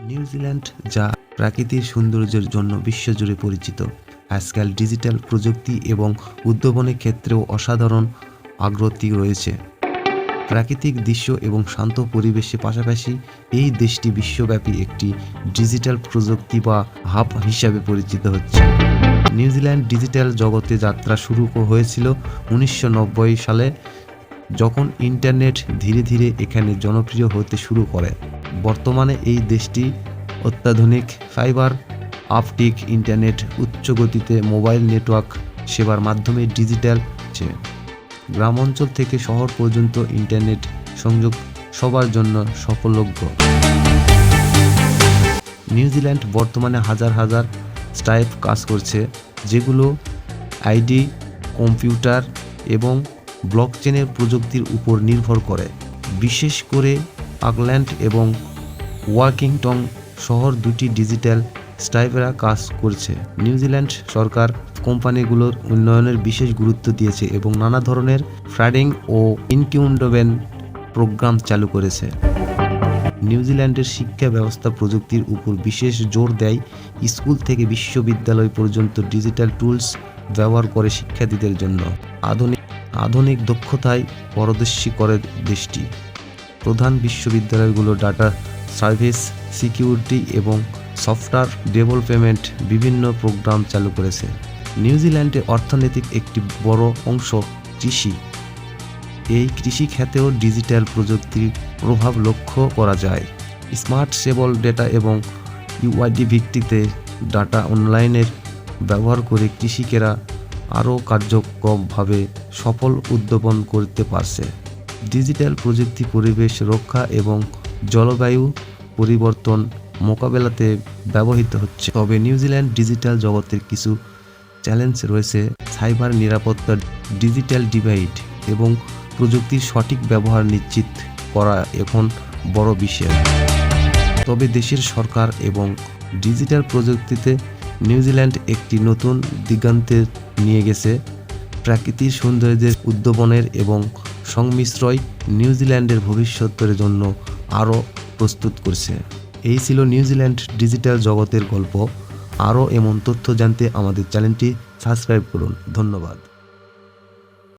New Zealand, যা প্রাকৃতিক সৌন্দর্যের জন্য বিশ্বজুড়ে পরিচিত, আজকাল ডিজিটাল প্রযুক্তি এবং উদ্ভাবনের ক্ষেত্রেও অসাধারণ অগ্রগতি রয়েছে। প্রাকৃতিক দৃশ্য এবং শান্ত পরিবেশের পাশাপাশি এই দেশটি বিশ্বব্যাপী একটি ডিজিটাল প্রযুক্তি বা হাব হিসাবে পরিচিত হচ্ছে। নিউজিল্যান্ড ডিজিটাল জগতে যাত্রা শুরু হয়েছিল 1990 সালে, যখন ইন্টারনেট ধীরে ধীরে এখানে জনপ্রিয় হতে শুরু করে। বর্তমানে এই দেশটি অত্যাধুনিক ফাইবার অপটিক ইন্টারনেট, উচ্চ গতিতে মোবাইল নেটওয়ার্ক সেবার মাধ্যমে ডিজিটাল গ্রাম অঞ্চল থেকে শহর পর্যন্ত ইন্টারনেট সংযোগ সবার জন্য সফলযোগ্য। নিউজিল্যান্ড বর্তমানে হাজার হাজার স্টার্টআপ কাজ করছে, যেগুলো আইটি, কম্পিউটার এবং ব্লকচেনের প্রযুক্তির উপর নির্ভর করে। বিশেষ করে অকল্যান্ড এবং ওয়াকিংটন শহর দুটি ডিজিটাল স্টার্টআপরা কাজ করছে। নিউজিল্যান্ড সরকার কোম্পানিগুলোর উন্নয়নের বিশেষ গুরুত্ব দিয়েছে এবং নানা ধরনের ফান্ডিং ও ইনকিউবেশন প্রোগ্রাম চালু করেছে। নিউজিল্যান্ডের শিক্ষা ব্যবস্থা প্রযুক্তির উপর বিশেষ জোর দেয়। স্কুল থেকে বিশ্ববিদ্যালয় পর্যন্ত ডিজিটাল টুলস ব্যবহার করে শিক্ষার্থীদের জন্য আধুনিক দক্ষতায় পারদর্শী করে দেশটি। প্রধান বিশ্ববিদ্যালয়গুলো ডাটা সার্ভিস, সিকিউরিটি এবং সফটওয়্যার ডেভেলপমেন্ট বিভিন্ন প্রোগ্রাম চালু করেছে। নিউজিল্যান্ডের অর্থনৈতিক একটি বড় অংশ কৃষি। এই কৃষি খাতেও ডিজিটাল প্রযুক্তির প্রভাব লক্ষ্য করা যায়। স্মার্ট সেবল ডেটা এবং ইউআইডি ভিত্তিতে ডাটা অনলাইনের ব্যবহার করে কৃষিকেরা আরও কার্যকরভাবে সফল উদ্ভাবন করতে পারছে। ডিজিটাল প্রযুক্তি পরিবেশ রক্ষা এবং জলবায়ু পরিবর্তন মোকাবেলাতে ব্যবহৃত হচ্ছে। তবে নিউজিল্যান্ড ডিজিটাল জগতের কিছু চ্যালেঞ্জ রয়েছে। সাইবার নিরাপত্তা, ডিজিটাল ডিভাইড এবং প্রযুক্তির সঠিক ব্যবহার নিশ্চিত করা এখন বড় বিষয়। তবে দেশের সরকার এবং ডিজিটাল প্রযুক্তিতে নিউজিল্যান্ড একটি নতুন দিগন্তে নিয়ে গেছে। প্রাকৃতিক সৌন্দর্যের উদ্ভাবনের এবং সংমিশ্রয় নিউজিল্যান্ডের ভবিষ্যতের জন্য আরও প্রস্তুত করছে। এই ছিল নিউজিল্যান্ড ডিজিটাল জগতের গল্প। আরও এমন তথ্য জানতে আমাদের চ্যানেলটি সাবস্ক্রাইব করুন। ধন্যবাদ।